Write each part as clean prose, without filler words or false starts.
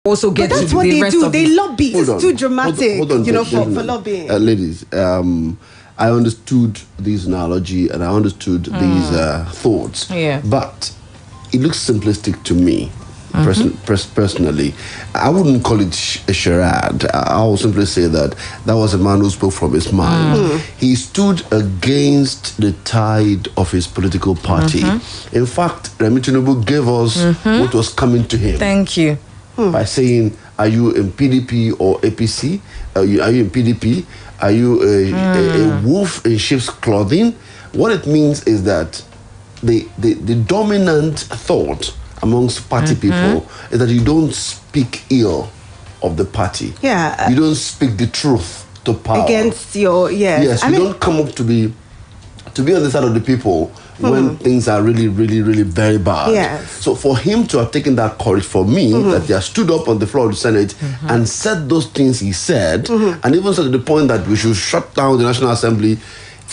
also get that's to what the they rest do. of They lobby. Hold It's on. too dramatic, Hold on, for lobbying. Ladies, I understood this analogy and I understood these thoughts. Yeah. But it looks simplistic to me. Personally, I wouldn't call it a charade. I will simply say that was a man who spoke from his mind. He stood against the tide of his political party. In fact, Remi Tinubu gave us what was coming to him. Thank you. By saying, are you in PDP or APC? Are you in PDP? Are you a wolf in sheep's clothing? What it means is that the dominant thought amongst party people is that you don't speak ill of the party. Yeah. You don't speak the truth to power. Against your, Yes, you don't come up to be on the side of the people when things are really, really, really very bad. Yes. So for him to have taken that courage, for me, that he has stood up on the floor of the Senate and said those things he said, and even said to the point that we should shut down the National Assembly,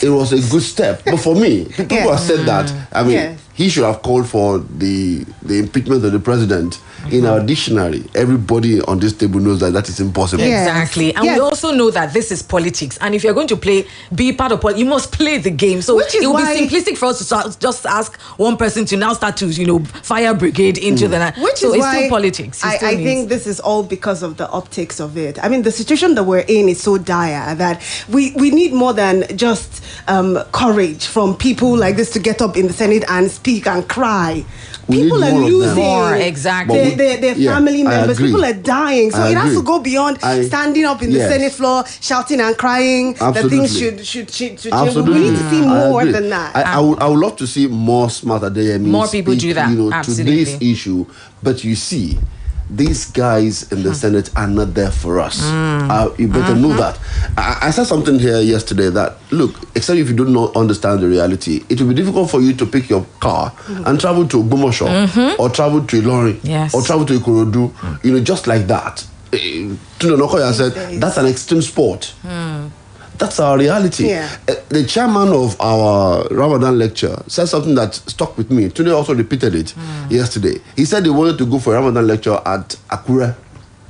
it was a good step. But for me, people who have said that, I mean, he should have called for the impeachment of the president. In our dictionary, everybody on this table knows that is impossible. Exactly. And we also know that this is politics. And if you're going to be part of politics, you must play the game. So it would be simplistic for us to just ask one person to now start to, fire brigade into the night. Which so is it's why still politics. I think this is all because of the optics of it. I mean, the situation that we're in is so dire that we need more than just courage from people like this to get up in the Senate and speak and cry. People are losing. More, exactly. Their family members. People are dying. So it has to go beyond standing up in the Senate floor, shouting and crying that things should change. We need to see more than that. I would love to see more smart Adeyemi. More people do that. Absolutely. To this issue. But you see, these guys in the Senate are not there for us. You better know that. I said something here yesterday that, look, except if you do not understand the reality, it will be difficult for you to pick your car and travel to Ogbomoso or travel to Ilorin or travel to Ikorodu, just like that. Tunde Okoya said, that's an extreme sport. That's our reality. The chairman of our Ramadan lecture said something that stuck with me. Tunde also repeated it yesterday. He said he wanted to go for a Ramadan lecture at Akure.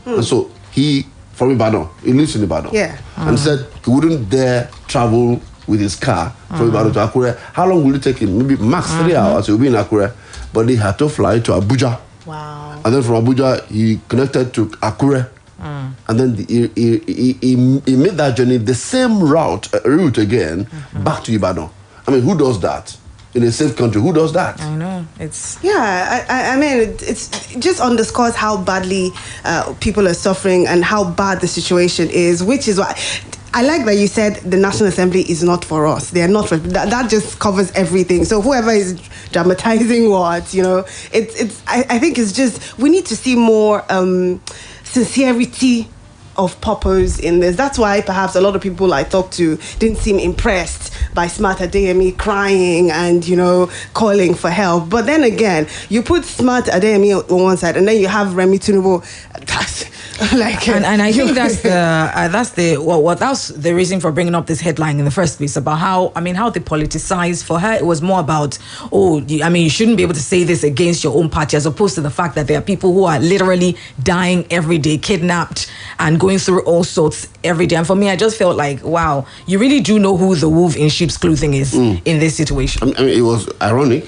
And so he, from Ibadan, he lives in Ibadan. And said he wouldn't dare travel with his car from Ibadan to Akure. How long will it take him? Maybe max 3 hours. He'll be in Akure. But they had to fly to Abuja. Wow. And then from Abuja, he connected to Akure. And then he made that journey, the same route again, back to Ibadan. I mean, who does that? In a safe country, who does that? I know. It's... Yeah, I mean, it just underscores how badly people are suffering and how bad the situation is, which is why... I like that you said the National Assembly is not for us. They are not for... That just covers everything. So whoever is dramatizing what, I think it's just... We need to see more... sincerity of purpose in this. That's why perhaps a lot of people I talked to didn't seem impressed by Smart Adeyemi crying and, calling for help. But then again, you put Smart Adeyemi on one side and then you have Remi Tinubu. That's like... And I think that's the reason for bringing up this headline in the first place about how they politicize. For her, it was more about, you shouldn't be able to say this against your own party, as opposed to the fact that there are people who are literally dying every day, kidnapped and going through all sorts every day. And for me, I just felt like, wow, you really do know who the wolf in sheep's clothing is in this situation. I mean, it was ironic.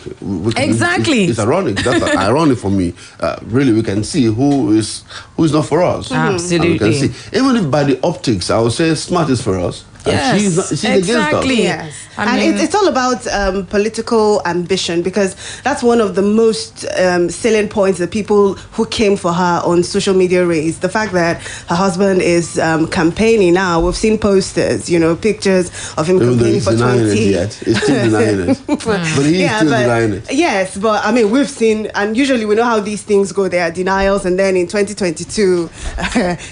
Exactly. It's ironic. That's ironic for me. Really, we can see who is not for us. Absolutely. We can see. Even if by the optics, I would say Smart is for us. Yes, she's exactly. Against us. Yes. It's all about political ambition, because that's one of the most salient points that people who came for her on social media raised. The fact that her husband is campaigning now. We've seen posters, pictures of him campaigning for 20 years. He's still denying it. But he's still denying it. Yes, but we've seen, and usually we know how these things go. There are denials, and then in 2022,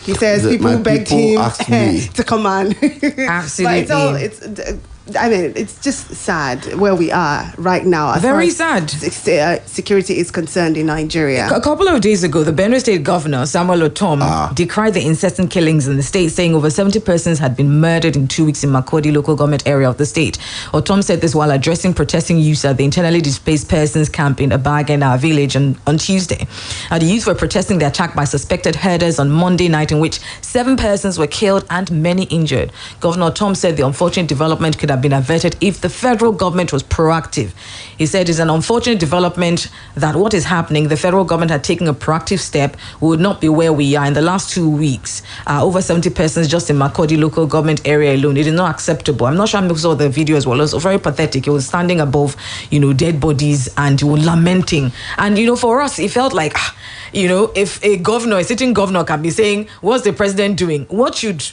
he says people begged him to come on. Absolutely. But I mean, it's just sad where we are right now. As Very far as sad. Security is concerned in Nigeria. A couple of days ago, the Benue State Governor, Samuel Otom, decried the incessant killings in the state, saying over 70 persons had been murdered in 2 weeks in Makurdi local government area of the state. Otom said this while addressing protesting youths at the internally displaced persons camp in Abagena village on Tuesday. The youth were protesting the attack by suspected herders on Monday night, in which 7 persons were killed and many injured. Governor Otom said the unfortunate development could have been averted if the federal government was proactive. He said it's an unfortunate development that what is happening, the federal government had taken a proactive step, we would not be where we are. In the last 2 weeks, over 70 persons just in Makurdi local government area alone. It is not acceptable. I'm not sure I saw the video as well. It was very pathetic. He was standing above, dead bodies and lamenting. And, for us, it felt like, if a sitting governor can be saying, what's the president doing? What should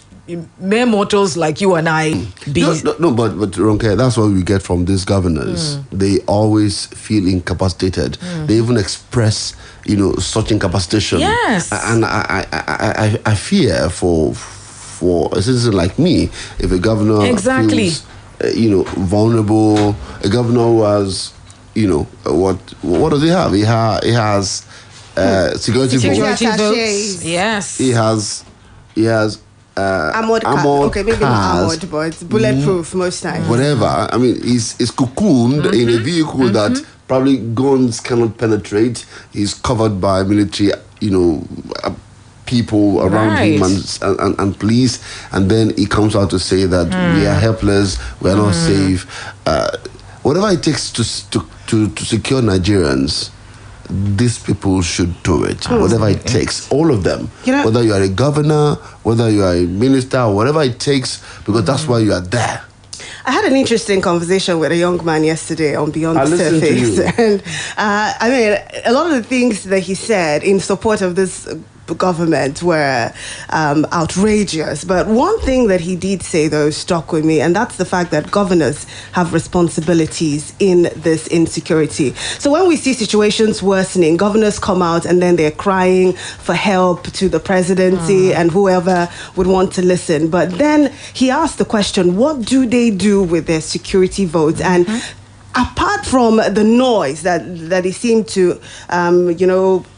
mere mortals like you and I be? No, but Ronke, that's what we get from these governors. They always feel incapacitated. They even express, such incapacitation. Yes. And I fear for a citizen like me, if a governor feels, vulnerable, a governor who has, what does he have? He has security votes. Yes. He has armored car. Okay, maybe not armored, but it's bulletproof most times. Whatever. I mean, he's cocooned in a vehicle that probably guns cannot penetrate. He's covered by military, people around him and police, and then he comes out to say that we are helpless, we are not safe. Whatever it takes to secure Nigerians, these people should do it. Whatever it takes, all of them. Whether you are a governor, whether you are a minister, whatever it takes, because that's why you are there. I had an interesting conversation with a young man yesterday on Beyond the Surface. And I mean, a lot of the things that he said in support of this government were outrageous. But one thing that he did say, though, stuck with me, and that's the fact that governors have responsibilities in this insecurity. So when we see situations worsening, governors come out and then they're crying for help to the presidency and whoever would want to listen. But then he asked the question, what do they do with their security votes? And apart from the noise that they seem to,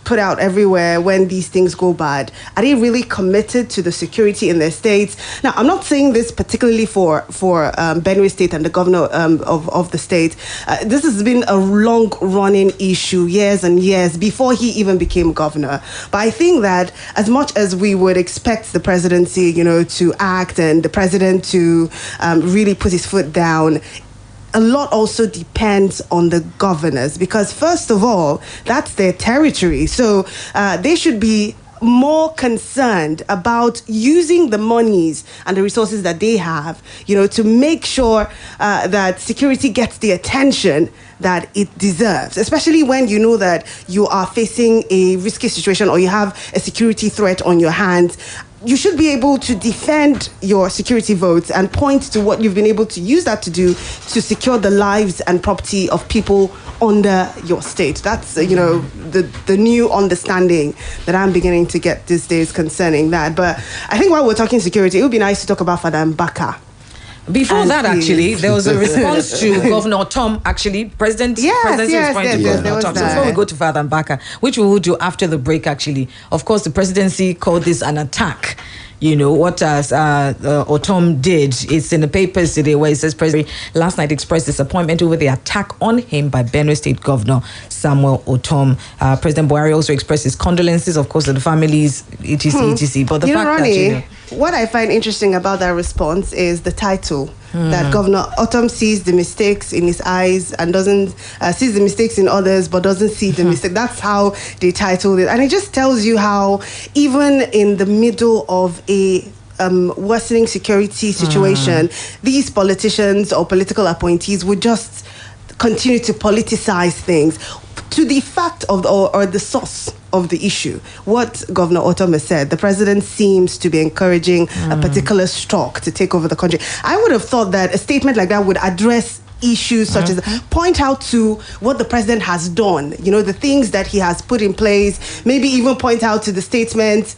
put out everywhere when these things go bad, are they really committed to the security in their states? Now, I'm not saying this particularly for Benue State and the governor of the state. This has been a long-running issue, years and years, before he even became governor. But I think that as much as we would expect the presidency, to act and the president to really put his foot down, a lot also depends on the governors, because first of all, that's their territory. So they should be more concerned about using the monies and the resources that they have, to make sure that security gets the attention that it deserves, especially when you know that you are facing a risky situation or you have a security threat on your hands. You should be able to defend your security votes and point to what you've been able to use that to do to secure the lives and property of people under your state. That's, the new understanding that I'm beginning to get these days concerning that. But I think while we're talking security, it would be nice to talk about Father Mbaka. Before that, actually, there was a response to Governor Otom, presidency response to Governor Otom. So before we go to Father Mbaka, which we will do after the break, actually, of course, the presidency called this an attack. What Otom did, it's in the papers today where it says President last night expressed disappointment over the attack on him by Benue State Governor Samuel Otom. President Buhari also expressed his condolences, of course, to the families, etc. But the fact Ronnie, that, what I find interesting about that response is the title. That Governor Otom sees the mistakes in his eyes and doesn't sees the mistakes in others, but doesn't see the mistake. That's how they titled it, and it just tells you how even in the middle of a worsening security situation, these politicians or political appointees would just continue to politicize things to the fact of or the source of the issue. What Governor Otom has said, the president seems to be encouraging a particular stock to take over the country. I would have thought that a statement like that would address issues such as point out to what the president has done, the things that he has put in place, maybe even point out to the statement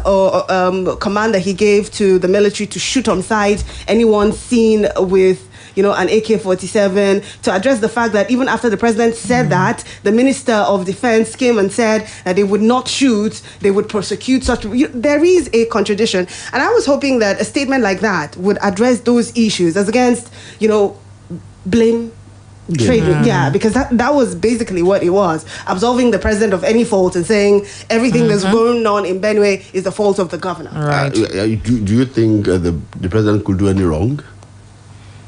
or command that he gave to the military to shoot on sight anyone seen with an AK-47, to address the fact that even after the president said that, the Minister of Defense came and said that they would not shoot, they would prosecute such. There is a contradiction. And I was hoping that a statement like that would address those issues as against, blame trading. Yeah, because that was basically what it was. Absolving the president of any fault and saying everything that's going on in Benue is the fault of the governor. Right. Do you think the president could do any wrong?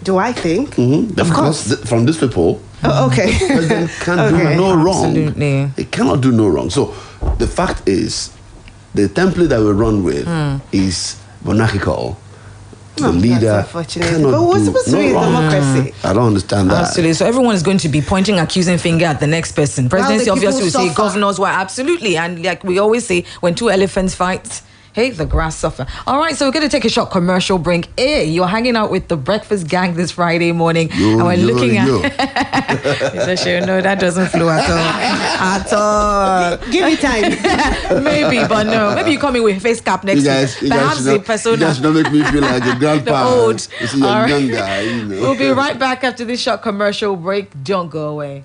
Do I think? Mm-hmm. Of course. From this report, okay. the president can't do no wrong. Absolutely. He cannot do no wrong. So the fact is, the template that we run with is monarchical. The leader cannot but we're supposed to be in democracy. I don't understand that. Absolutely. So everyone is going to be pointing accusing finger at the next person. Presidency obviously will say governors were absolutely, and like we always say, when two elephants fight, hey, the grass suffer. All right, so we're going to take a short commercial break. Hey, you're hanging out with the Breakfast Gang this Friday morning, and we're looking at. No, that doesn't flow at all. Give me time. Maybe, but no. Maybe you come in with face cap next week. Perhaps the persona. You guys don't make me feel like a grandpa. The old. You see, a young guy. We'll be right back after this short commercial break. Don't go away.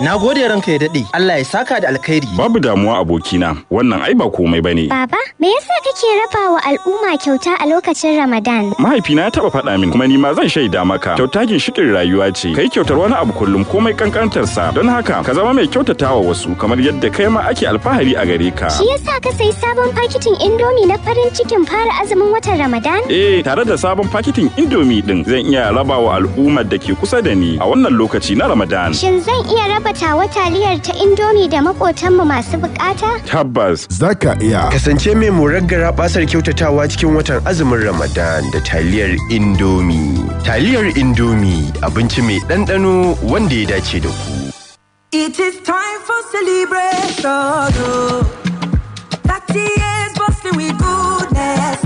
Na gode ranka ya daɗe, Allah ya saka da alkhairi. Babu damuwa abokina, wannan ai ba komai bane. Baba, me yasa kake raba wa al'umma kyauta a lokacin Ramadan? Mahaifina ya taɓa faɗa min kuma ni ma zan shaida maka. Kyauta ginshiƙin rayuwa ce. Kai kyautar wani abu kullum komai kankantar sa. Don haka ka zama mai kyautatawa wasu kamar yadda kai ma ake alfahari a gare ka. Shi yasa ka sayi sabon paketin Indomie na farin cikin fara azumin watan Ramadan? Tare da sabon paketin Indomie din zan iya raba wa al'ummar da ke kusa da ni a wannan lokaci na Ramadan. Shin zan iya raba tawa taliyar ta Indomie da makotanmu masu bukata? Tabbas. Zaka iya. Kasance mai muraggara basar kyautatawa cikin watan azumin Ramadan da taliyar Indomie. Taliyar Indomie abinci mai ɗanɗano wanda ya dace da ku. It is time for celebration. 30 years bustling with goodness.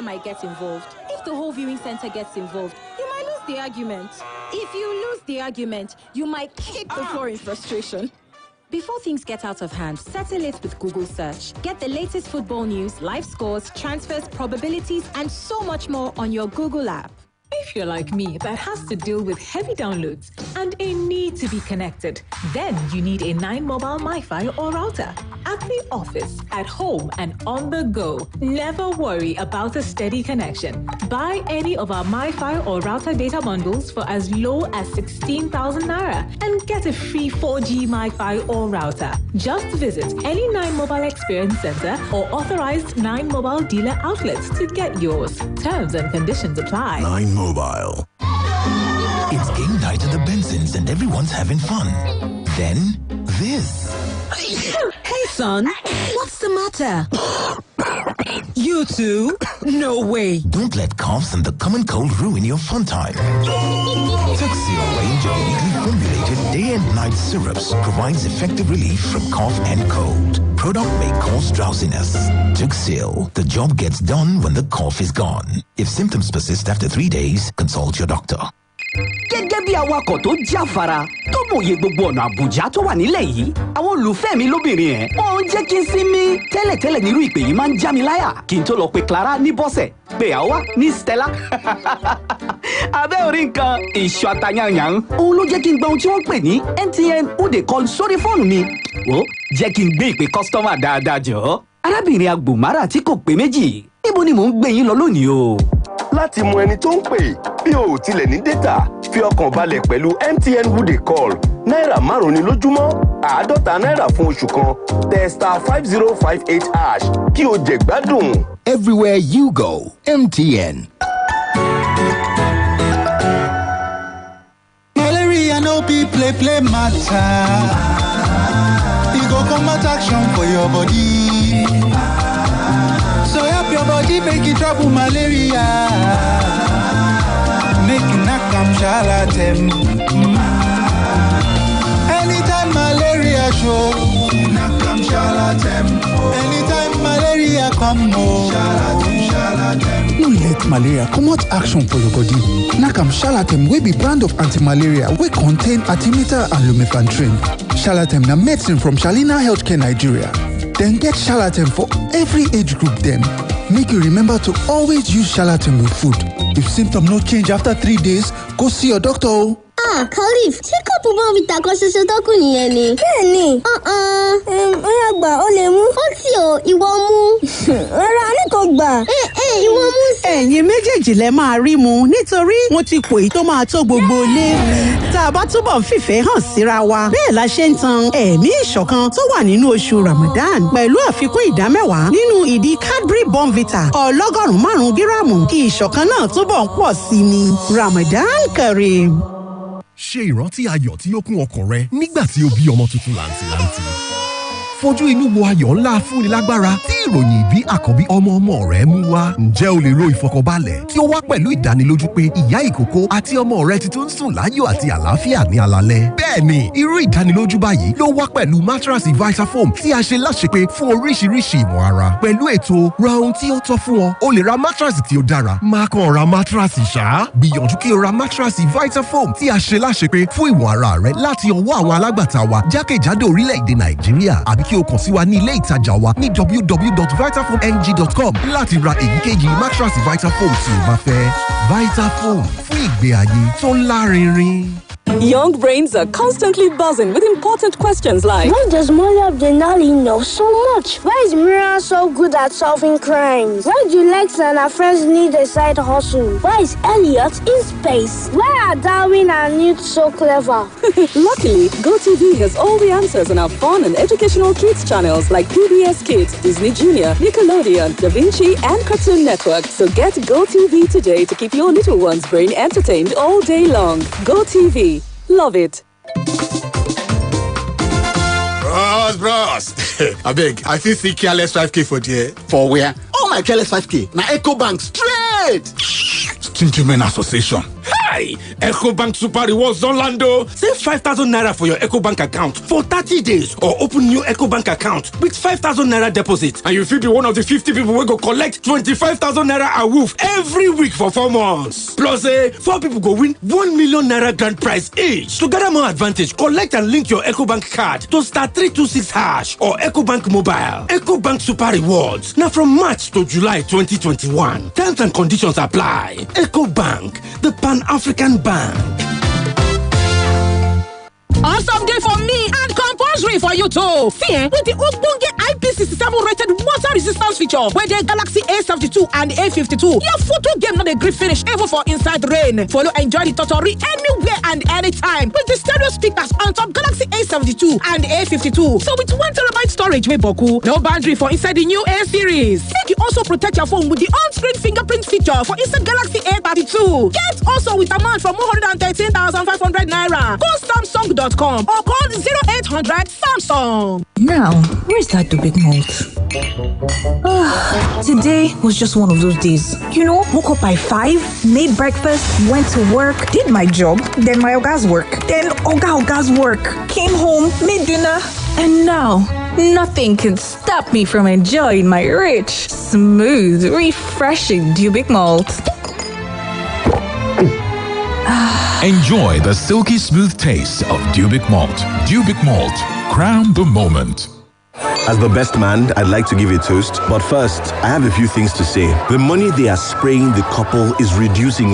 Might get involved. If the whole viewing center gets involved, you might lose the argument. If you lose the argument, you might kick the floor in frustration. Before things get out of hand, settle it with Google Search. Get the latest football news, live scores, transfers, probabilities, and so much more on your Google app. If you're like me, that has to deal with heavy downloads and a need to be connected, then you need a 9 mobile MiFi or router. At the office, at home, and on the go, never worry about a steady connection. Buy any of our MiFi or router data bundles for as low as 16,000 Naira and get a free 4G MiFi or router. Just visit any 9 Mobile Experience Center or authorized 9 Mobile dealer outlets to get yours. Terms and conditions apply. 9 Mobile. It's game night at the Bensons and everyone's having fun. Then, this. Hey, son, what's the matter? You too? No way. Don't let coughs and the common cold ruin your fun time. Tuxedo range of neatly formulated day and night syrups provides effective relief from cough and cold. Product may cause drowsiness. Tuxedo, the job gets done when the cough is gone. If symptoms persist after 3 days, consult your doctor. Gẹ́gẹ́ bí awakọ̀ tó jáfara tó mòye gbogbo ọ̀nà Àbújá tó wà nílẹ̀ yìí, àwọn olùfẹ́ mi lóbìnrin ẹ̀ wọ́n ń jẹ́ kí n sinmi. Tẹ́lẹ̀tẹ́lẹ̀ nírú ìpè yìí máa ń já mi láyà kí n tó lọ pe Clara ní Bọ́sẹ̀, pé àwa ní Stella. Abẹ́ orí nǹkan ìṣù àtàyànyàn. Òun ló jẹ́ kí n gba ohun tí wọ́n pè ní MTN Who Dey Call sórí fóònù mi. Wò jẹ́ kí n gbé ìpè kọ́sítọ́mà dáadáa jọ. Arábìnrin agbòmárà tí kò pé méjì. Níbo ni mò ń gbé yín lọ lónìí o? Láti mọ ẹni tó ń pè bí o ò tilẹ̀ ní dátà fi ọkàn balẹ̀ pẹ̀lú MTN Who Dey Call. Náírà 5 ni lójúmọ́, $50 fún oṣù kan. Tẹ *5058# kí o jẹ gbádùn. Everywhere you go, MTN. Malaria no be play matter. go combat action for your body. So help your body make it trouble malaria. Make you knock am shalatem. Anytime malaria show, knock am shalatem. Anytime malaria come, shalatem. No let malaria comot action for your body. Nakam Shalatem wey be brand of anti-malaria wey contain artemether and lumefantrine. Shalatem na medicine from Shalina Healthcare Nigeria. Dem get Shalatem for every age group dem. Make you remember to always use Shalatem with food. If symptoms no change after 3 days, go see your doctor o. Khalif, ṣé kọ́pù bọ́ǹvìtà kan ṣoṣo tó kù nìyẹn ni? Bẹ́ẹ̀ni. Ó yá gbà, ó lè mú. Ó tì ó, ìwọ mú. Rárá, ní kò gbà. Ìwọ mú sí. Ẹ̀yin méjèèjì lẹ máa rí mu nítorí mo ti pò èyí tó máa tó gbogbo ilé. Tá a bá túbọ̀ fìfẹ́ hàn síra wa. Bẹ́ẹ̀ la ṣe ń tan ẹ̀mí ìṣọ̀kan tó wà nínú oṣù Ramadan pẹ̀lú àfikún ìdámẹ́wàá nínú ìdí Cadbury Bonvita ọlọ́gọ́rùn-ún 5 gíráàmù kí ìṣọ̀kan náà túbọ̀ ń pọ̀ sí ni. Ramadan Kareem. Ṣe ìrántí ayọ̀ tí ó kún ọkàn rẹ nígbà tí o bí ọmọ tuntun làǹtìlanti. Fojú inú wo ayọ̀ ńlá fúnni lágbára tí ìròyìn ìbí àkọ́bí ọmọ rẹ mú wá. Ǹjẹ́ o lè ro ìfọkànbalẹ̀ tí ó wá pẹ̀lú ìdánilójú pé ìyá ìkókó àti ọmọ rẹ ti tún ń sùn láyọ̀ àti àlàáfíà ní alalẹ́? Bẹ́ẹ̀ni, irú ìdánilójú báyìí ló wá pẹ̀lú mátrasì Vitafoam tí a ṣe láṣepé fún oríṣiríṣi ìwọ̀n ara. Pẹ̀lú ètò ra ohun tí ó tọ́ fún ọ, o lè ra mátrasì tí ó dára. Má kàn ra mátrasì ṣá. Gbìyànjú kí o ra mátrasì Vitafoam tí a ṣe láṣepé fún ìwọ̀n ara rẹ láti ọwọ́ àwọn alágbàtà wa jákèjádò orílẹ̀-èdè Nàìjíríà àbí kí o kàn sí wa ní ilé ìtajà wa ní www.vitafoamng.com láti ra èyíkéyìí mátrasì Vitafoam tí o bá fẹ́. Vitafoam fún ìgbé ayé tó lárinrin. Young brains are constantly buzzing with important questions like, why does Mother of Denali know so much? Why is Mira so good at solving crimes? Why do Lex and her friends need a side hustle? Why is Elliot in space? Why are Darwin and Newt so clever? Luckily, GoTV has all the answers on our fun and educational kids channels like PBS Kids, Disney Junior, Nickelodeon, Da Vinci, and Cartoon Network. So get GoTV today to keep your little one's brain entertained all day long. GoTV. Love it. Bros. I beg, I feel see careless 5K for there. For where? Oh my careless 5K. Now EcoBank straight. Gentlemen Association. Hi! EcoBank Super Rewards Orlando. Save 5,000 naira for your EcoBank account for 30 days or open new EcoBank account with 5,000 naira deposit. And you will be one of the 50 people who go collect 25,000 naira a woof every week for 4 months. Plus, 4 people go win 1 million naira grand prize each. To gather more advantage, collect and link your EcoBank card to *326# or EcoBank Mobile. EcoBank Super Rewards. Now from March to July 2021. Terms and conditions apply. EcoBank, the Pan-African Bank. Awesome day for me and compulsory for you too. Fear with the Ogbonge IP67 rated water resistance feature where the Galaxy A72 and A52. Your photo game not a grip finish even for inside rain. Follow enjoy the tutorial anywhere and anytime with the stereo speakers on top Galaxy A72 and A52. So with 1 terabyte storage with Boku, no boundary for inside the new A series. Make you also protect your phone with the on-screen fingerprint feature for inside Galaxy A32. Get also with amount from 113,500 naira. Go Samsung.com or call 0800 Samsung. Now, where's that big malt? Today was just one of those days. You know, woke up by 5, made breakfast, went to work, did my job, then my Oga's work, then Oga's work, came home, made dinner, and now nothing can stop me from enjoying my rich, smooth, refreshing Dubic malt. Enjoy the silky smooth taste of Dubic malt. Dubic malt, crown the moment. As the best man, I'd like to give a toast. But first, I have a few things to say. The money they are spraying the couple is reducing.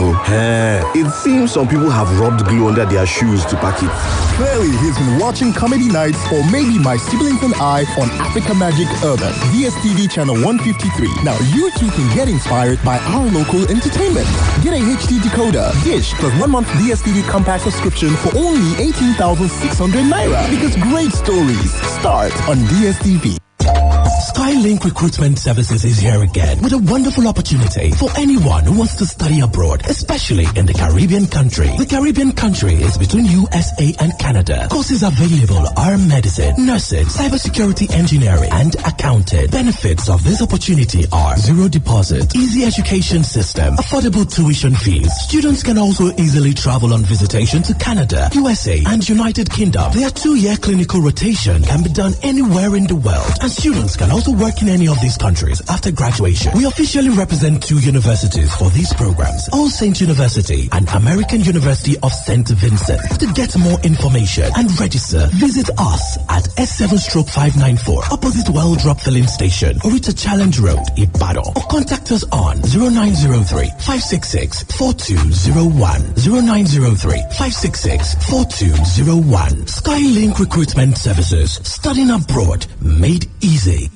It seems some people have rubbed glue under their shoes to pack it. Clearly, he's been watching comedy nights or maybe My Siblings and I on Africa Magic Urban, DSTV channel 153. Now, you too can get inspired by our local entertainment. Get a HD decoder, dish, plus 1 month DSTV compact subscription for only 18,600 naira. Because great stories start on DSTV. Skylink Recruitment Services is here again with a wonderful opportunity for anyone who wants to study abroad, especially in the Caribbean country. The Caribbean country is between USA and Canada. Courses available are medicine, nursing, cybersecurity engineering, and accounting. Benefits of this opportunity are zero deposit, easy education system, affordable tuition fees. Students can also easily travel on visitation to Canada, USA, and United Kingdom. Their 2-year clinical rotation can be done anywhere in the world, and students can also work in any of these countries after graduation. We officially represent 2 universities for these programs, All Saints University and American University of St. Vincent. To get more information and register, visit us at S7/594 opposite Well Drop Filling Station, Orita Challenge Road, Ibadan, or contact us on 0903-566-4201, 0903-566-4201. Skylink Recruitment Services, studying abroad made easy.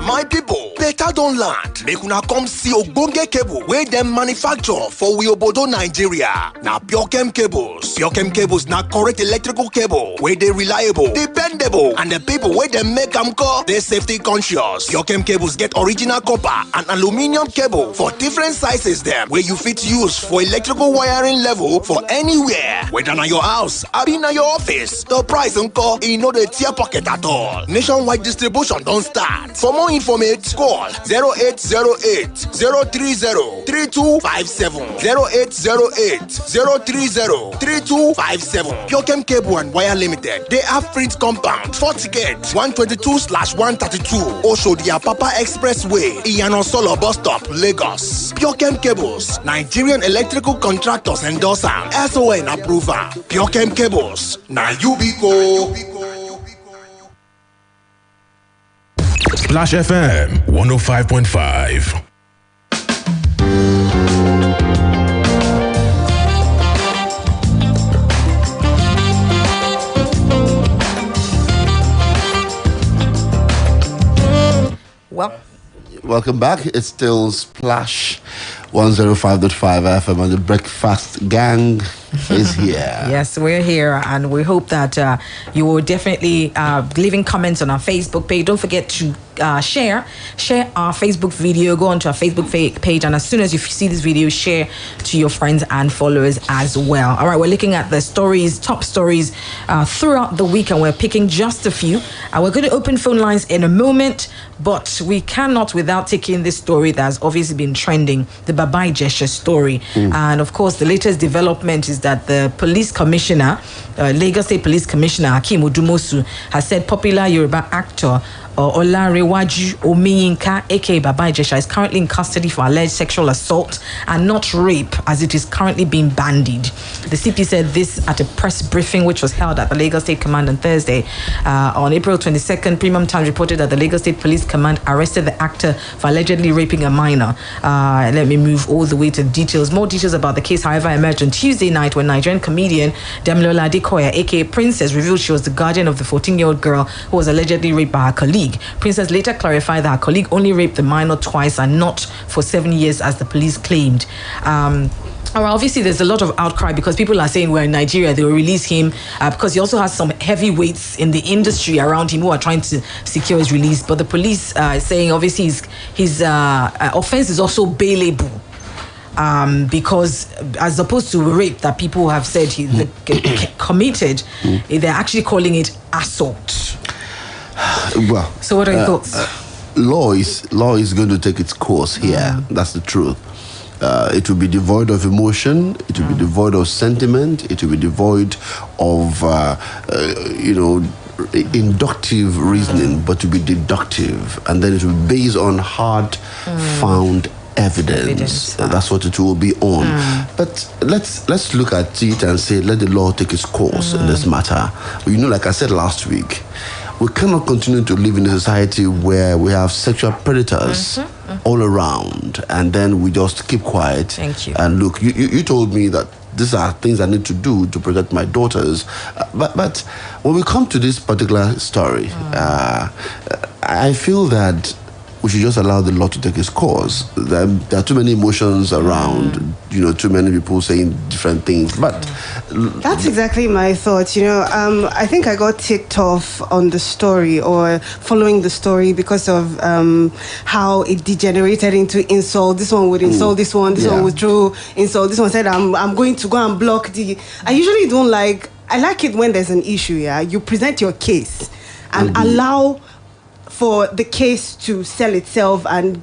My people, better don land. Make una come see ogbonge cable wey dem manufacture for Obodo, Nigeria. Na Pure-Chem cables. Pure-Chem cables na correct electrical cable wey dey reliable, dependable, and the people wey dem make am call dey safety conscious. Pure-Chem cables get original copper and aluminium cable for different sizes dem wey you fit use for electrical wiring level for anywhere. Whether na your house, abi na your office, the price nko e no dey tear pocket at all. Nationwide distribution don start. For more information, call 0808 030 3257. 0808 030 3257. Pure-Chem Cable and Wire Limited. They have print compound, 40 gate, 122/132. Oshodi Papa Expressway, Iyano Solo Bus Stop, Lagos. Pure-Chem Cables, Nigerian electrical contractors endorser, SON approver. Pure-Chem Cables, na Ubiko. Splash FM 105.5. Well, welcome back. It's still Splash 105.5 FM, and the breakfast gang is here. Yes, we're here, and we hope that you will definitely leaving comments on our Facebook page. Don't forget to share our Facebook video. Go onto our Facebook page, and as soon as you see this video, share to your friends and followers as well. All right, we're looking at the stories, top stories throughout the week, and we're picking just a few. We're going to open phone lines in a moment, but we cannot without taking this story that's obviously been trending, the Baba Ijesha story. And of course, the latest development is that the police commissioner, Lagos State Police Commissioner Hakeem Odumosu, has said popular Yoruba actor Olarewaju Omiyinka, aka Baba Ijesha, is currently in custody for alleged sexual assault and not rape, as it is currently being bandied. The CP said this at a press briefing which was held at the Lagos State Command on Thursday. On April 22nd, Premium Times reported that the Lagos State Police Command arrested the actor for allegedly raping a minor. Let me move all the way to details. More details about the case, however, emerged on Tuesday night when Nigerian comedian Damilola Adekoya, aka Princess, revealed she was the guardian of the 14-year-old girl who was allegedly raped by her colleague. Princess later clarified that her colleague only raped the minor twice and not for 7 years as the police claimed. Obviously, there's a lot of outcry because people are saying, well, in Nigeria, they will release him because he also has some heavyweights in the industry around him who are trying to secure his release. But the police are saying, obviously, his offense is also bailable. Because as opposed to rape that people have said he committed, they're actually calling it assault. Well, so what are your thoughts? Law is going to take its course here. That's the truth. It will be devoid of emotion. It will be devoid of sentiment. It will be devoid of inductive reasoning, but to be deductive, and then it will be based on hard found evidence. That's what it will be on. But let's look at it and say, let the law take its course in this matter. Like I said last week, we cannot continue to live in a society where we have sexual predators all around, and then we just keep quiet. Thank you. And look, you told me that these are things I need to do to protect my daughters. But when we come to this particular story, I feel that we should just allow the law to take its course. There are too many emotions around, too many people saying different things. But that's exactly my thought. I think I got ticked off on the story or following the story because of how it degenerated into insult. This one would insult this one. This one would throw insult. This one said, I'm going to go and block the... I usually don't like... I like it when there's an issue, you present your case and allow for the case to sell itself and,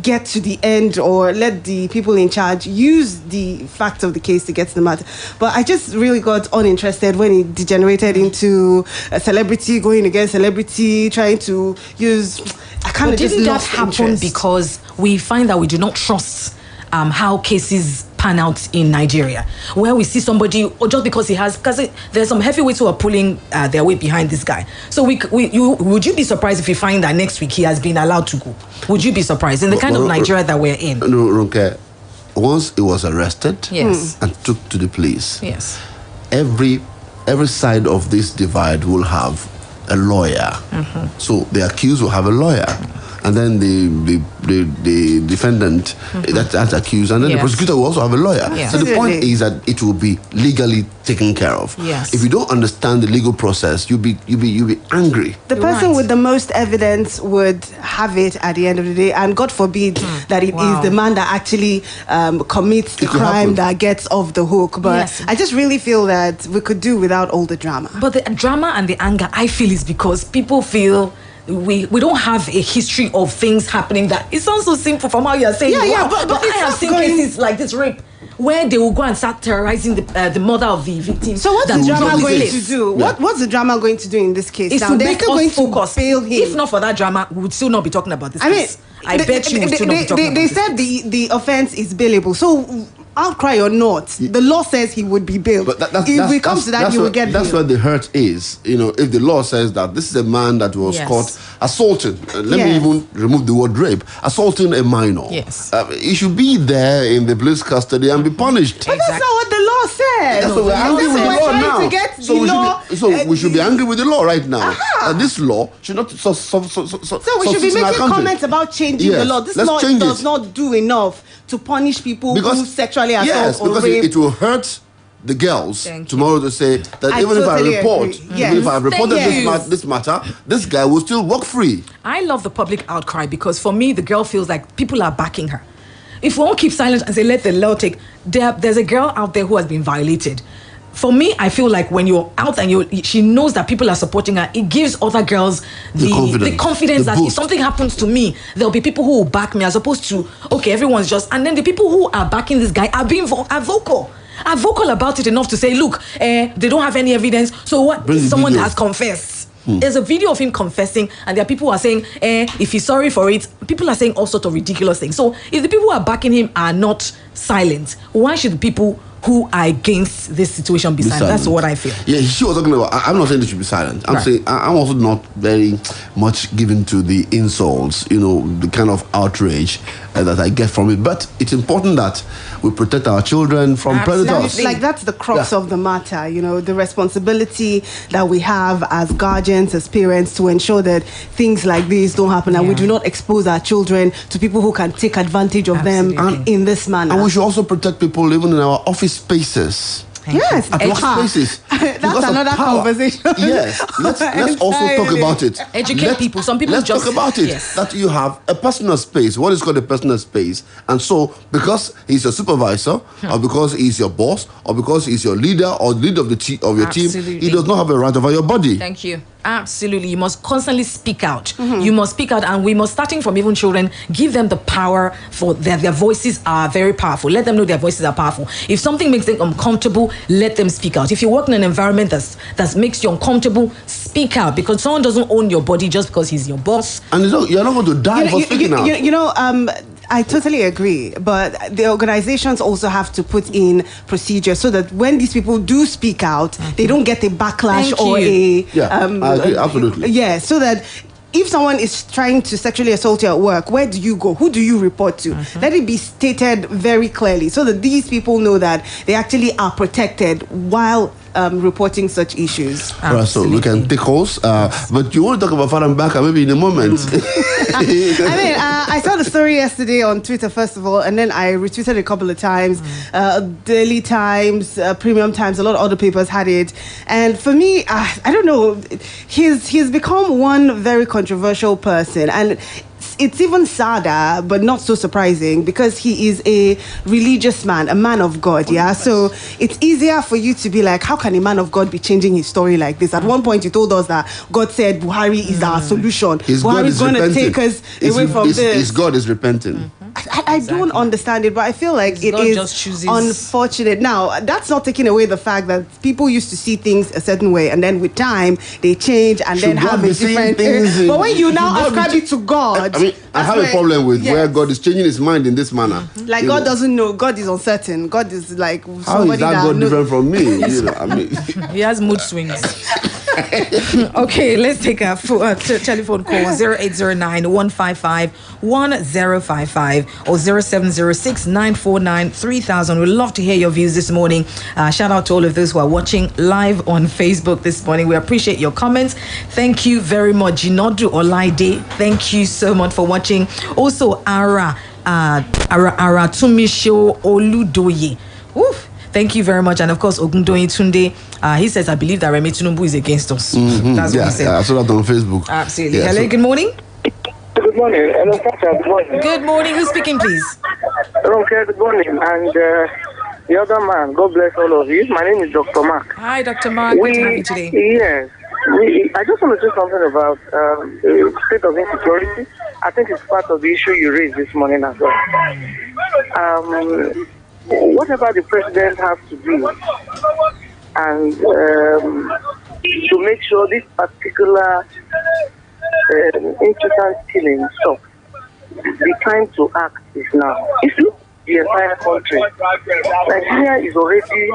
get to the end, or let the people in charge use the facts of the case to get to the matter. But I just really got uninterested when it degenerated into a celebrity going against celebrity, trying to use... I kind of just lost interest. Didn't that happen because we find that we do not trust how cases pan out in Nigeria, where we see somebody, or just because there's some heavyweights who are pulling their weight behind this guy. So would you be surprised if you find that next week he has been allowed to go? Would you be surprised in the kind of Nigeria that we're in? No, Ronke, once he was arrested and took to the police, every side of this divide will have a lawyer. So the accused will have a lawyer. And then the defendant that's accused, and then the prosecutor will also have a lawyer. So the point is that it will be legally taken care of. If you don't understand the legal process, you'll be angry. The person with the most evidence would have it at the end of the day, and God forbid that it is the man that actually commits the crime that gets off the hook. But I just really feel that we could do without all the drama. But the drama and the anger, I feel, is because people feel we don't have a history of things happening. That it sounds so simple from how you're saying. But I have seen cases like this rape where they will go and start terrorizing the mother of the victim. So what's the drama going to do? What's the drama going to do in this case? Is to make us focus. Bail him. If not for that drama, we would still not be talking about this case. I bet you would still not be talking about this. They said the offense is bailable. So outcry or not, the law says he would be bailed. But if we come to that, he will get bailed. That's where the hurt is. If the law says that this is a man that was caught assaulting, let me even remove the word rape, assaulting a minor. He should be there in the police custody and be punished. But that's not what the law says. That's what we're angry with the law now. We should be angry with the law right now. This law should not... So we should be making comments about changing the law. This law does not do enough to punish people who sexually assault or rape. It will hurt the girls tomorrow to say that even if I reported this matter, this guy will still walk free. I love the public outcry because for me, the girl feels like people are backing her. If we won't keep silent and say, let the law take... There's a girl out there who has been violated. For me, I feel like when you're out and she knows that people are supporting her, it gives other girls the confidence that if something happens to me, there'll be people who will back me, as opposed to, okay, everyone's just... And then the people who are backing this guy are being vocal. Are vocal about it enough to say, look, they don't have any evidence, so what? Someone has confessed. There's a video of him confessing, and there are people who are saying, if he's sorry for it. People are saying all sorts of ridiculous things. So if the people who are backing him are not silent, why should the people who are against this situation be silent? That's what I feel. Yeah, she was talking about... I'm not saying they should be silent. I'm saying I'm also not very much given to the insults, the kind of outrage that I get from it. But it's important that we protect our children from predators. Like that's the crux of the matter, the responsibility that we have as guardians, as parents, to ensure that things like this don't happen and we do not expose our children to people who can take advantage of them in this manner. And we should also protect people even in our office spaces. Yes, at workspaces. That's another conversation. Yes, let's also talk about it. Educate people. Some people let's talk about it. That you have a personal space. What is called a personal space? And so, because he's your supervisor, or because he's your boss, or because he's your leader or leader of your team, he does not have a right over your body. Thank you. Absolutely. You must constantly speak out. You must speak out, and we must, starting from even children, give them the power for their voices are very powerful. Let them know their voices are powerful. If something makes them uncomfortable, let them speak out. If you work in an environment that makes you uncomfortable, speak out, because someone doesn't own your body just because he's your boss. And you're not going to die for speaking out. I totally agree, but the organizations also have to put in procedures so that when these people do speak out, they don't get a backlash I agree, absolutely. Yeah, so that if someone is trying to sexually assault you at work, where do you go? Who do you report to? Let it be stated very clearly so that these people know that they actually are protected while reporting such issues. Right, so we can take calls, but you want to talk about Father Mbaka maybe in a moment. I saw the story yesterday on Twitter, first of all, and then I retweeted a couple of times. Daily Times, Premium Times, a lot of other papers had it. And for me, I don't know, he's become one very controversial person. And it's even sadder, but not so surprising, because he is a religious man, a man of God, yeah? So it's easier for you to be like, how can a man of God be changing his story like this? At one point, you told us that God said Buhari is our solution. Buhari is going to take us away from this. His God is repenting. I don't understand it, but I feel like it is unfortunate. Now, that's not taking away the fact that people used to see things a certain way, and then with time, they change and then have a different thing. But when you now ascribe it to God... I have a problem with where God is changing his mind in this manner. Like, God doesn't know. God is uncertain. God is like somebody how is that God different from me? He has mood swings. Okay, let's take a telephone call 0809-155-1055 or 0706-949-3000. We'd love to hear your views this morning. Shout out to all of those who are watching live on Facebook this morning. We appreciate your comments. Thank you very much. Jinodu Olaide, thank you so much for watching. Also, Ara Tumisho Oludoye. Oof. Thank you very much. And of course, Ogundoyin Tunde, he says, I believe that Remi Tinubu is against us. That's what he said. I saw that on Facebook. Absolutely. Hello, good morning. Good morning. Hello, good morning. Good morning. Who's speaking, please? Ronke, good morning. And the other man, God bless all of you. My name is Dr. Mark. Hi, Dr. Mark. Good to have you today. Yes. I just want to say something about the state of insecurity. I think it's part of the issue you raised this morning as well. Whatever the president has to do and to make sure this particular incident killing stops, the time to act is now. If you look at the entire country, Nigeria is already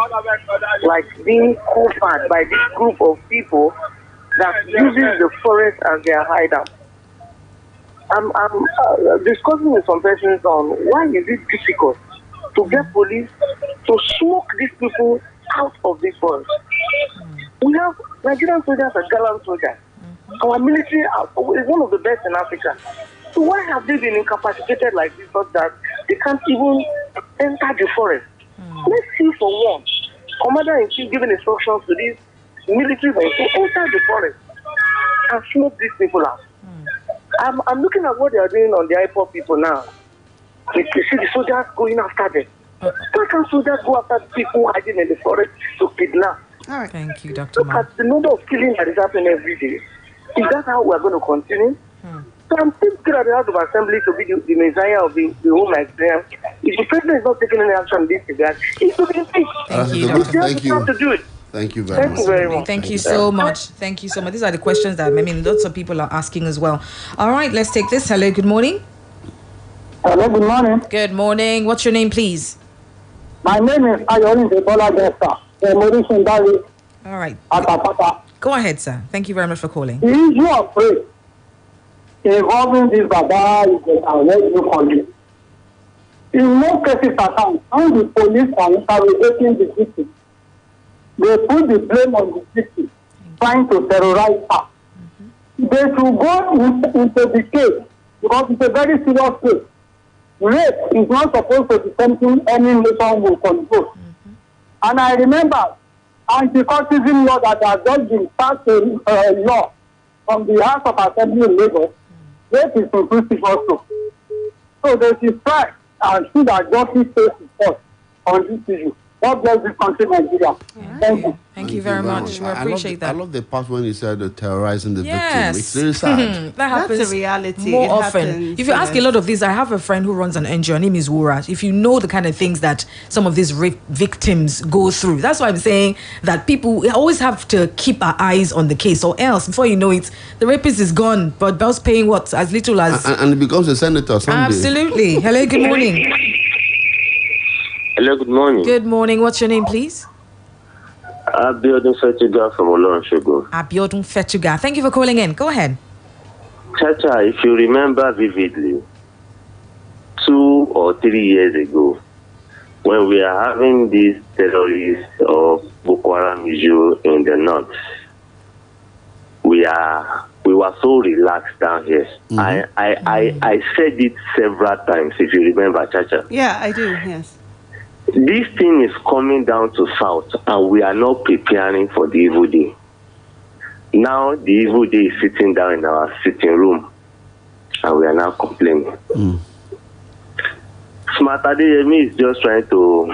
like being covered by this group of people that uses the forest as their hideout. I'm discussing with some persons on why is it difficult to get police to smoke these people out of this forest. We have Nigerian soldiers and gallant soldiers. Our military is one of the best in Africa. So why have they been incapacitated like this, so that they can't even enter the forest? Let's see for one, Commander-in-Chief giving instructions to these military men to enter the forest and smoke these people out. I'm looking at what they are doing on the IPOP people now. You see the soldiers going after them. Why can't soldiers go after people hiding in the forest to kidnap? All right. Thank you, Dr. Look at the number of killings that is happening every day. Is that how we are going to continue? So I'm still at the House of Assembly to be the messiah of the whole Nigeria. If the president is not taking any action in this regard, he's to be impeached. Thank you, Doctor. Thank you. To do it. Thank you very much. Thank you so much. Thank you so much. These are the questions that lots of people are asking as well. All right, let's take this. Hello, good morning. Hello, good morning. Good morning. What's your name, please? My name is Ayolin Debola Gesta. All right. Go ahead, sir. Thank you very much for calling. The issue of rape involving this Baba is what you call it. In most cases, when the police are interrogating the victim, they put the blame on the victim, trying to terrorize her. They should go into the case because it's a very serious case. Rape is not supposed to be something any nation will control. And I remember anti-cultism law that has just been passed law from the House of Assembly in Lagos. Rape is inclusive also. So they should try and see that justice takes its course on this issue. God bless this country, Nigeria. Thank you. Thank you very much. We appreciate that. I love the part when he said terrorizing the Yes. victim. It's really sad. That happens. That's a reality. More It often. happens, If you ask a lot of these, I have a friend who runs an NGO. Her name is Wura. If you know the kind of things that some of these rape victims go through, that's why I'm saying that we always have to keep our eyes on the case, or else before you know it, the rapist is gone, but Bell's paying what? As little as. And it becomes a senator someday. Absolutely. Hello, good morning. Hello, good morning. Good morning. What's your name, please? Abiodun Fetuga from Oluwaseun. Abiodun Fetuga. Thank you for calling in. Go ahead. Chacha, if you remember vividly, 2 or 3 years ago, when we are having these terrorists of Boko Haram issue in the north, we were so relaxed down here. I said it several times, if you remember, Chacha. Yeah, I do, yes. This thing is coming down to south, and we are not preparing for the evil day. Now the evil day is sitting down in our sitting room, and we are now complaining. Smart Adeyemi is just trying to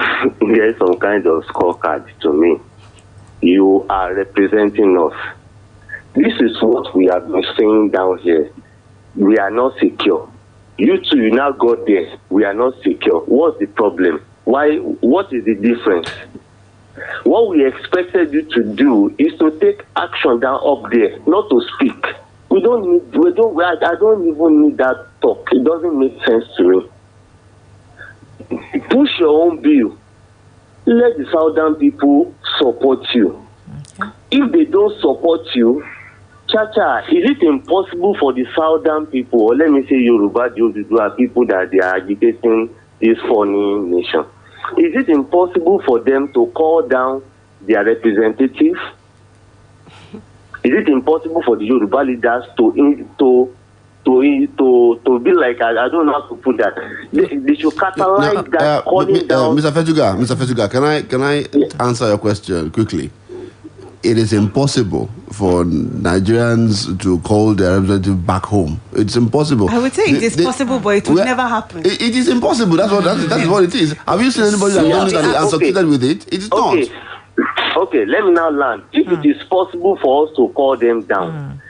get some kind of scorecard to me. You are representing us. This is what we have been saying down here. We are not secure. You two, you now got there. We are not secure. What's the problem? Why? What is the difference? What we expected you to do is to take action down up there, not to speak. I don't even need that talk. It doesn't make sense to me. Push your own bill. Let the southern people support you. If they don't support you, Chacha, is it impossible for the southern people, or let me say Yoruba, Yoruba people that they are agitating this funny nation? Is it impossible for them to call down their representatives? Is it impossible for the Yoruba leaders to be like, I don't know how to put that. They should catalyze that calling down. Mr. Fetuga, can I answer your question quickly? It is impossible for Nigerians to call their representative back home. It's impossible. I would say it is possible, but it would never happen. It is impossible. That is what it is. Have you seen anybody that done it and succeeded with it? It is not. Okay, let me now land. If it is possible for us to call them down,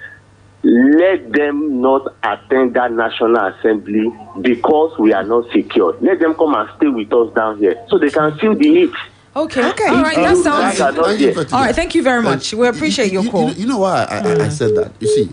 let them not attend that National Assembly because we are not secure. Let them come and stay with us down here so they can feel the heat. Okay. All right, that sounds good. All right, thank you very much. We appreciate your call. You know why I said that? You see,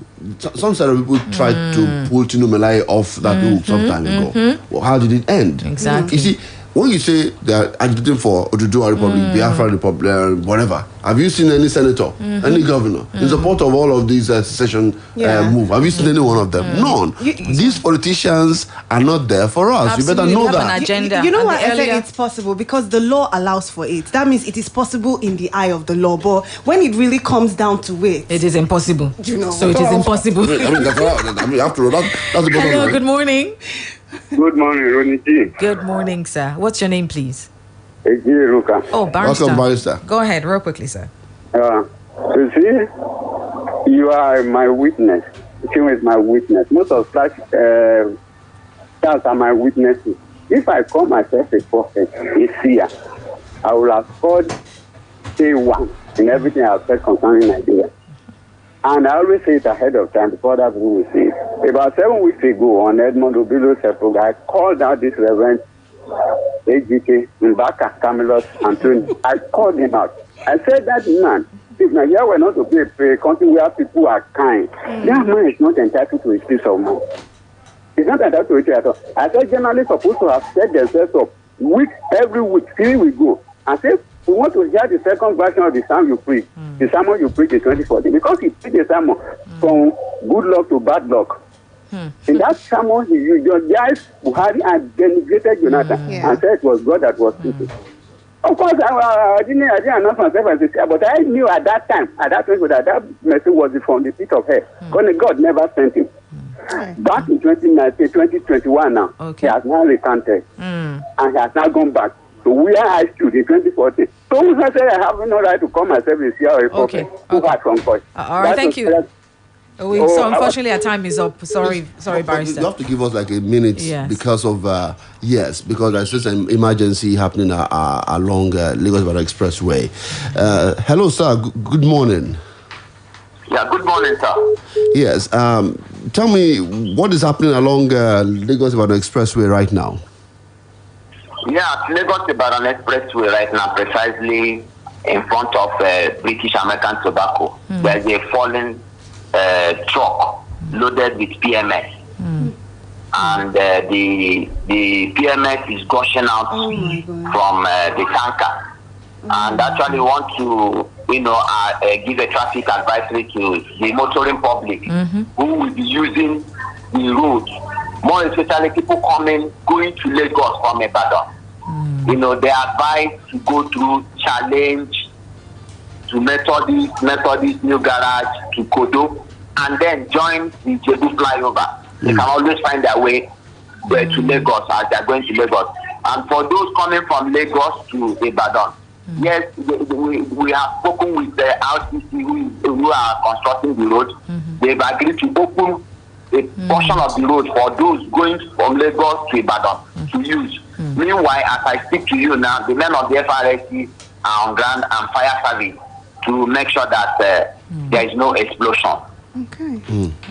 some set of people tried to pull Tinu Melai off that hook some time ago. Well, how did it end? Exactly. You see, when you say they're agitating for Oduduwa Republic, Biafra Republic, whatever, have you seen any senator, any governor in support of all of these secession move? Have you seen any one of them? None. These politicians are not there for us. Absolutely. You better know that. An agenda. You know why I say it's possible? Because the law allows for it. That means it is possible in the eye of the law. But when it really comes down to it, it is impossible. You know, so it is impossible. After all, that's the bottom Hello, line. good morning. Good morning, Ronke. Good morning, sir. What's your name, please? Ruka. Oh, Barrister. Welcome, Barrister. Go ahead, real quickly, sir. You see, you are my witness. Kim is my witness. Most of stars are my witnesses. If I call myself a prophet, a seer, I will have scored A1 in everything I've said concerning Nigeria. And I always say it ahead of time before that people will see it. About 7 weeks ago on Edmond Obilo's episode, I called out this Reverend AGK, Mbaka, Camillus, Anthony. I called him out. I said that man, if Nigeria were not to be a country where people are kind, that man is not entitled to a piece of mind. He's not entitled to it at all. I said journalists are supposed to have set themselves up every week, here we go. I said, we want to hear the second version of the sermon you preach. The sermon you preach in 2014. Because he preached the sermon from good luck to bad luck. In that sermon, he judged Buhari and denigrated Jonathan and said it was God that was speaking. Of course, I didn't announce myself as a seer, but I knew at that time, that message was from the pit of hell. God never sent him. Back in 2019, 2021 now, he has now recanted. And he has now gone back to where I stood in 2014. So I said I have no right to call myself a seer or a prophet. Who had from God. All right, thank you. So unfortunately our time is up. Sorry, Barrister. You have to give us like a minute because of because there's just an emergency happening along Lagos-Ibadan Expressway. Hello, sir. Good morning. Yeah, good morning, sir. Yes. Tell me what is happening along Lagos-Ibadan Expressway right now. Yeah, Lagos-Ibadan Expressway right now, precisely in front of British American Tobacco, there's a fallen truck loaded with PMS. And the PMS is gushing out from the tanker. And actually want to, give a traffic advisory to the motoring public who will be using the road, more especially people going to Lagos from Ibadan. You know, they advise to go through Challenge, to Methodist New Garage, to Kodo, and then join the Jebu flyover. They can always find their way to Lagos as they're going to Lagos. And for those coming from Lagos to Ibadan, yes, we have spoken with the RCC who are constructing the road. They've agreed to open a portion of the road for those going from Lagos to Ibadan to use. Meanwhile, as I speak to you now, the men of the FRSC are on ground and fire service to make sure that there is no explosion. Okay.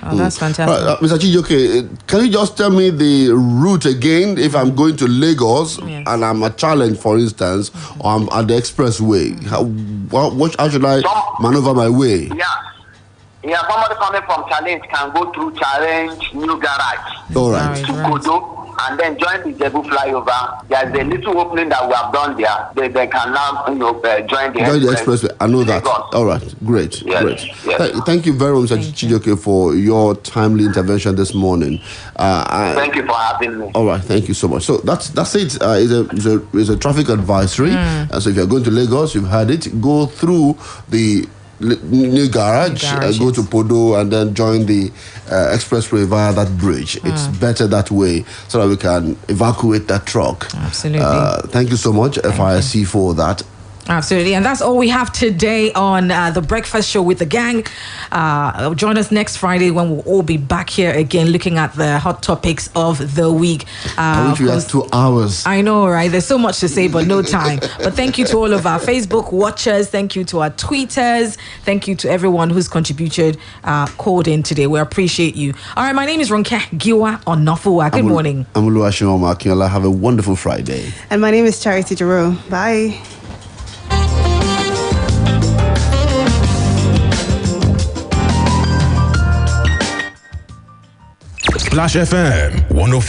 Oh, that's fantastic. Mr. Chijoke, can you just tell me the route again if I'm going to Lagos and I'm a challenge, for instance, or I'm at the expressway? How should I maneuver my way? Yeah, somebody coming from Challenge can go through Challenge, New Garage, All right. to Kodo, and then join the Jebu flyover. There's a little opening that we have done there. They can now, join the expressway. I know that. All right, great, great. Thank you very much, Mr. Chijoke, for your timely intervention this morning. Thank you for having me. All right, thank you so much. So that's it. It's a traffic advisory. So if you're going to Lagos, you've had it. Go through the New Garage, go to Podo, and then join the expressway via that bridge. It's better that way so that we can evacuate that truck. Absolutely. Thank you so much, FISC, for that. Absolutely. And that's all we have today on the Breakfast Show with the gang. Join us next Friday when we'll all be back here again looking at the hot topics of the week. I wish we had 2 hours. I know, right? There's so much to say, but no time. But thank you to all of our Facebook watchers. Thank you to our tweeters. Thank you to everyone who's contributed, called in today. We appreciate you. All right, my name is Ronke Giwa Onafuwa. Good morning. I'm Oluwaseun Akinola. Have a wonderful Friday. And my name is Charity Jerome. Bye. Splash FM 105.